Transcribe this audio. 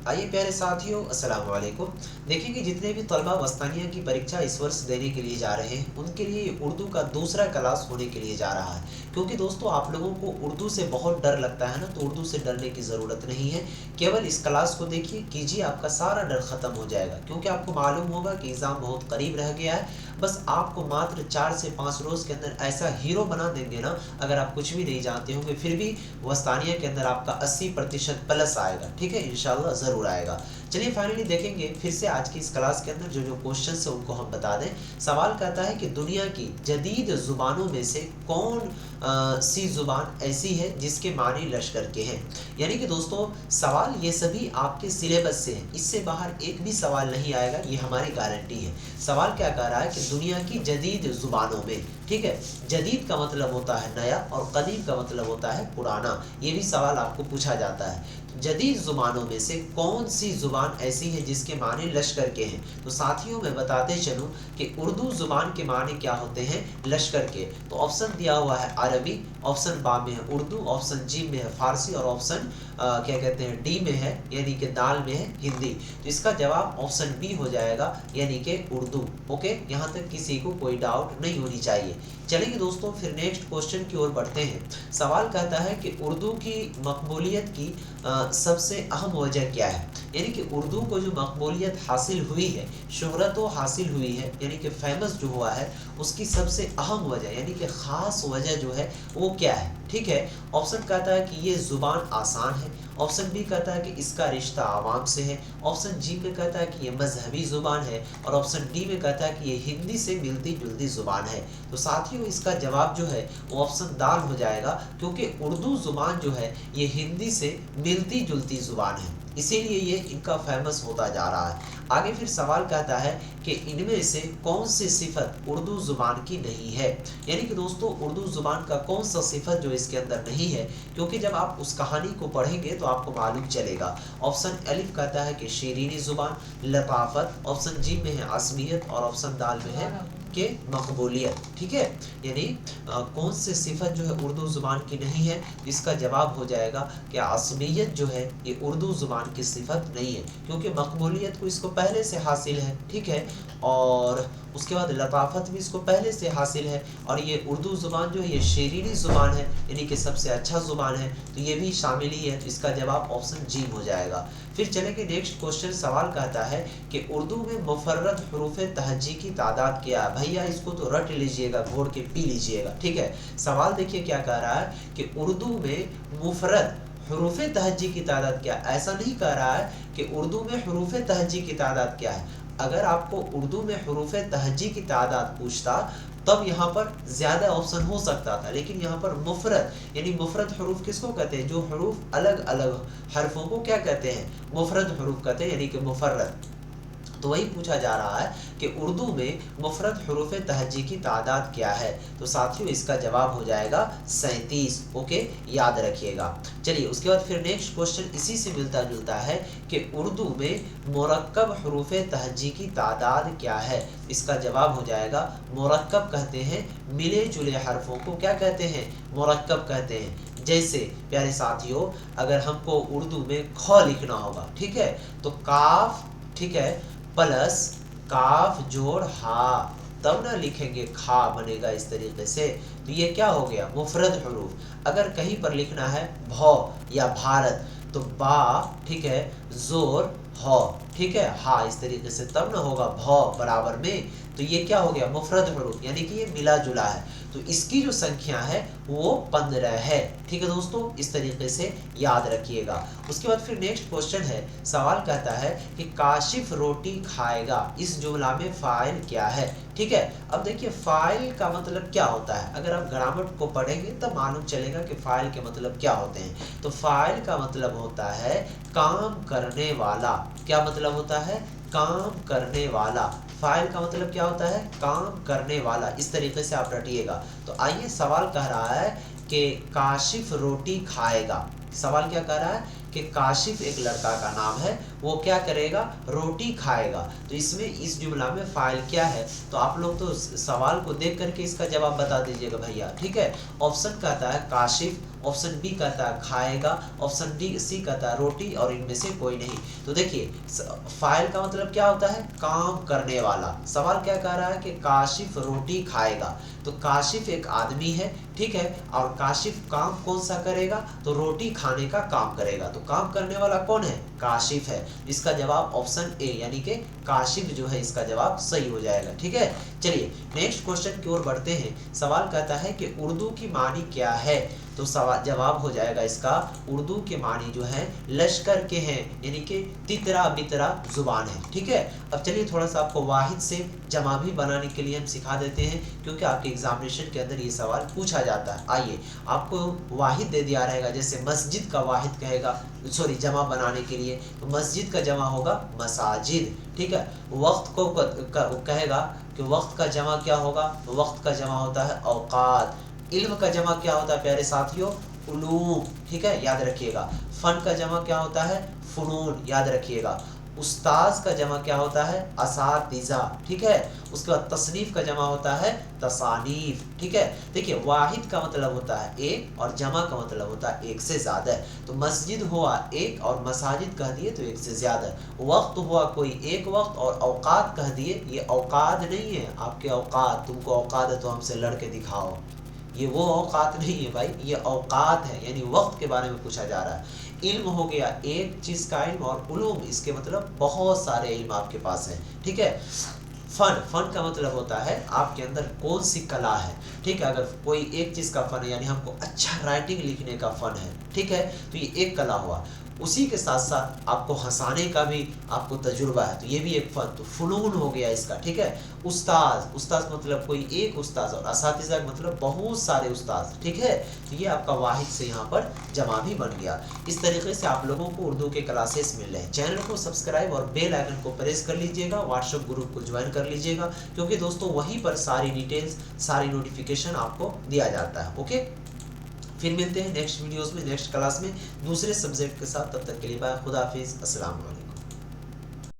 आइए प्यारे साथियों, अस्सलाम वालेकुम। देखिए कि जितने भी तलबा वस्तानिया की परीक्षा इस वर्ष देने के लिए जा रहे हैं, उनके लिए उर्दू का दूसरा क्लास होने के लिए जा रहा है। क्योंकि दोस्तों आप लोगों को उर्दू से बहुत डर लगता है ना, तो उर्दू से डरने की ज़रूरत नहीं है। केवल इस क्लास को देखिए, कीजिए, आपका सारा डर ख़त्म हो जाएगा। क्योंकि आपको मालूम होगा कि एग्ज़ाम बहुत करीब रह गया है। बस आपको मात्र 4 से 5 रोज़ के अंदर ऐसा हीरो बना देंगे ना, अगर आप कुछ भी नहीं जानते होंगे फिर भी वस्तानिया के अंदर आपका 80% प्लस आएगा। ठीक है, इंशाल्लाह ज़रूर आएगा। चलिए फाइनली देखेंगे फिर से आज की इस क्लास के अंदर जो जो क्वेश्चन है उनको हम बता दें। सवाल कहता है कि दुनिया की जदीद ज़ुबानों में से कौन सी ज़ुबान ऐसी है जिसके मानी लश्कर के हैं। यानी कि दोस्तों सवाल ये सभी आपके सिलेबस से हैं, इससे बाहर एक भी सवाल नहीं आएगा, ये हमारी गारंटी है। सवाल क्या कह रहा है कि दुनिया की जदीद ज़ुबानों में, ठीक है, जदीद का मतलब होता है नया और कदीम का मतलब होता है पुराना। ये भी सवाल आपको पूछा जाता है। जदीद ज़ुबानों में से कौन सी ज़ुबान ऐसी है जिसके माने लश्कर के हैं। तो साथियों मैं बताते चलूँ कि उर्दू ज़ुबान के माने क्या होते हैं, लश्कर के। तो ऑप्शन दिया हुआ है अरबी, ऑप्शन बा में है उर्दू, ऑप्शन जी में है फारसी और ऑप्शन क्या कहते हैं डी में है यानी कि दाल में है हिंदी। तो इसका जवाब ऑप्शन बी हो जाएगा यानी कि उर्दू। ओके, यहाँ तक किसी को कोई डाउट नहीं होनी चाहिए। चलिए दोस्तों फिर नेक्स्ट क्वेश्चन की ओर बढ़ते हैं। सवाल कहता है कि उर्दू की मकबूलियत की सबसे अहम वजह क्या है। यानी कि उर्दू को जो मकबूलियत हासिल हुई है, शोहरत हासिल हुई है, यानी कि फेमस जो हुआ है, उसकी सबसे अहम वजह यानी कि ख़ास वजह जो है वो क्या है। ठीक है, ऑप्शन कहता है कि ये ज़ुबान आसान है, ऑप्शन बी कहता है कि इसका रिश्ता आवाम से है, ऑप्शन जी में कहता है कि ये मजहबी ज़ुबान है और ऑप्शन डी में कहता है कि ये हिंदी से मिलती जुलती ज़ुबान है। तो साथियों इसका जवाब जो है वो ऑप्शन दाल हो जाएगा, क्योंकि उर्दू ज़ुबान जो है ये हिंदी से मिलती जुलती ज़ुबान है, इसीलिए ये इनका फेमस होता जा रहा है। आगे फिर सवाल कहता है कि इनमें से कौन सी सिफत उर्दू ज़ुबान की नहीं है। यानी कि दोस्तों उर्दू ज़ुबान का कौन सा सिफत जो इसके अंदर नहीं है, क्योंकि जब आप उस कहानी को पढ़ेंगे तो आपको मालूम चलेगा। ऑप्शन अलिफ कहता है कि शीरीनी ज़ुबान, लताफत, ऑप्शन जी में है असमियत और ऑप्शन दाल में है कि मकबूलियत। ठीक है, यानी कौन से सिफत जो है उर्दू ज़ुबान की नहीं है, इसका जवाब हो जाएगा कि असमियत जो है ये उर्दू ज़ुबान की सिफत नहीं है, क्योंकि मकबूलियत को इसको पहले से हासिल है। ठीक है, और उसके बाद लताफत भी इसको पहले से हासिल है, और ये उर्दू ज़ुबान जो है ये शीरीनी ज़ुबान है यानी कि सबसे अच्छा ज़ुबान है, तो ये भी शामिल ही है। तो इसका जवाब ऑप्शन जी हो जाएगा। फिर चलेंगे नेक्स्ट क्वेश्चन। सवाल कहता है कि उर्दू में मुफर्रद हरूफ तहज्जी की तादाद क्या है। भैया इसको तो रट लीजिएगा, घोड़ के पी लीजिएगा। ठीक है, सवाल देखिए क्या कह रहा है कि उर्दू में मुफर्रद हरूफ तहज्जी की तादाद क्या है। ऐसा नहीं कह रहा है कि उर्दू में हरूफ तहज्जी की तादाद क्या है। अगर आपको उर्दू में हरूफ तहज्जी की तादाद पूछता तब यहाँ पर ज़्यादा ऑप्शन हो सकता था, लेकिन यहाँ पर मुफरद यानी मुफरद हरूफ किसको कहते हैं, जो हरूफ अलग अलग हरफों को क्या कहते हैं, मुफरद हरूफ कहते हैं यानी कि मुफर्रद। तो वही पूछा जा रहा है कि उर्दू में मुफरद हरूफ तहज्जी की तादाद क्या है। तो साथियों इसका जवाब हो जाएगा 37। ओके, याद रखिएगा। चलिए उसके बाद फिर नेक्स्ट क्वेश्चन इसी से मिलता जुलता है कि उर्दू में मुरक्कब हरूफ तहज्जी की तादाद क्या है। इसका जवाब हो जाएगा मुरक्कब कहते हैं मिले जुले हरफों को क्या कहते हैं, मुरक्कब कहते हैं। जैसे प्यारे साथियों अगर हमको उर्दू में ख लिखना होगा, ठीक है, तो काफ, ठीक है, प्लस काफ जोड़ हा, तब ना लिखेंगे खा बनेगा इस तरीके से। तो ये क्या हो गया, मुफरद हरूफ। अगर कहीं पर लिखना है भौ या भारत तो बा, ठीक है, जोर हो, ठीक है, हा, इस तरीके से तब ना होगा भौ बराबर में। तो ये क्या हो गया, मुफरद हरूफ यानी कि ये मिला जुला है। तो इसकी जो संख्या है वो 15 है। ठीक है दोस्तों, इस तरीके से याद रखिएगा। उसके बाद फिर नेक्स्ट क्वेश्चन है। सवाल कहता है कि काशिफ रोटी खाएगा, इस जुमला में फाइल क्या है। ठीक है, अब देखिए फाइल का मतलब क्या होता है, अगर आप ग्रामर को पढ़ेंगे तब मालूम चलेगा कि फाइल के मतलब क्या होते हैं। तो फाइल का मतलब होता है काम करने वाला। क्या मतलब होता है, काम करने वाला। फाइल का मतलब क्या होता है, काम करने वाला। इस तरीके से आप रटिएगा। तो आइए सवाल कह रहा है कि काशिफ रोटी खाएगा। सवाल क्या कह रहा है कि काशिफ एक लड़का का नाम है, वो क्या करेगा, रोटी खाएगा। तो इसमें इस जुमला में फाइल क्या है, तो आप लोग तो सवाल को देख करके इसका जवाब बता दीजिएगा भैया, ठीक है। ऑप्शन कहता है काशिफ, ऑप्शन बी कहता है खाएगा, ऑप्शन डी सी कहता है रोटी, और इनमें से कोई नहीं। तो देखिए फाइल का मतलब क्या होता है, काम करने वाला। सवाल क्या कह रहा है कि काशिफ रोटी खाएगा, तो काशिफ एक आदमी है, ठीक है, और काशिफ काम कौन सा करेगा, तो रोटी खाने का काम करेगा। तो काम करने वाला कौन है, काशिफ है। इसका जवाब ऑप्शन ए यानी कि काशिफ जो है इसका जवाब सही हो जाएगा, ठीक है। चलिए नेक्स्ट क्वेश्चन की ओर बढ़ते हैं। सवाल कहता है कि उर्दू की मानी क्या है, तो सवाल जवाब हो जाएगा इसका, उर्दू के मानी जो है लश्कर के हैं, यानी कि तितरा बितरा जुबान है, ठीक है। अब चलिए थोड़ा सा आपको वाहिद से जमा भी बनाने के लिए हम सिखा देते हैं, क्योंकि आपके एग्जामिनेशन के अंदर ये सवाल पूछा जाता है। आइए आपको वाहिद दे दिया रहेगा, जैसे मस्जिद का वाहिद कहेगा, सॉरी जमा बनाने के लिए, तो मस्जिद का जमा होगा मसाजिद, ठीक है। वक्त को कहेगा कि वक्त का जमा क्या होगा, वक्त का जमा होता है औकात। इल्म का जमा क्या होता है प्यारे साथियों, उलूम, ठीक है, याद रखिएगा। फन का जमा क्या होता है, फुनून, याद रखिएगा। उस्ताज का जमा क्या होता है, असातिज़ा, ठीक है। उसके बाद तसनीफ का जमा होता है तसानीफ, ठीक है। देखिए वाहिद का मतलब होता है एक, और जमा का मतलब होता है एक से ज्यादा। तो मस्जिद हुआ एक और मसाजिद कह दिए तो एक से ज्यादा। वक्त हुआ कोई एक वक्त, और औकात कह दिए, ये औकात नहीं है आपके औकात, तुमको औकात है तो हमसे लड़के दिखाओ, ये वो औकात नहीं है भाई, ये औकात है, यानी वक्त के बारे में पूछा जा रहा है। इल्म हो गया एक चीज का इल्म, और उलूम इसके मतलब बहुत सारे इल्म आपके पास है, ठीक है। फन का मतलब होता है आपके अंदर कौन सी कला है, ठीक है। अगर कोई एक चीज का फन है, यानी हमको अच्छा राइटिंग लिखने का फन है, ठीक है, तो ये एक कला हुआ। उसी के साथ साथ आपको हंसाने का भी आपको तजुर्बा है, तो ये भी एक फन, तो फुनून हो गया इसका, ठीक है। उस्ताद मतलब कोई एक उस्ताद, और असातिज़ा मतलब बहुत सारे उस्ताद, ठीक है। तो ये आपका वाहिद से यहाँ पर जमा भी बन गया। इस तरीके से आप लोगों को उर्दू के क्लासेस मिल रहे हैं। चैनल को सब्सक्राइब और बेल आइकन को प्रेस कर लीजिएगा, व्हाट्सएप ग्रुप को ज्वाइन कर लीजिएगा, क्योंकि दोस्तों वहीं पर सारी डिटेल्स, सारी नोटिफिकेशन आपको दिया जाता है। ओके, फिर मिलते हैं नेक्स्ट वीडियोस में, नेक्स्ट क्लास में दूसरे सब्जेक्ट के साथ। तब तक के लिए बाय, खुदा हाफिज़, अस्सलाम वालेकुम।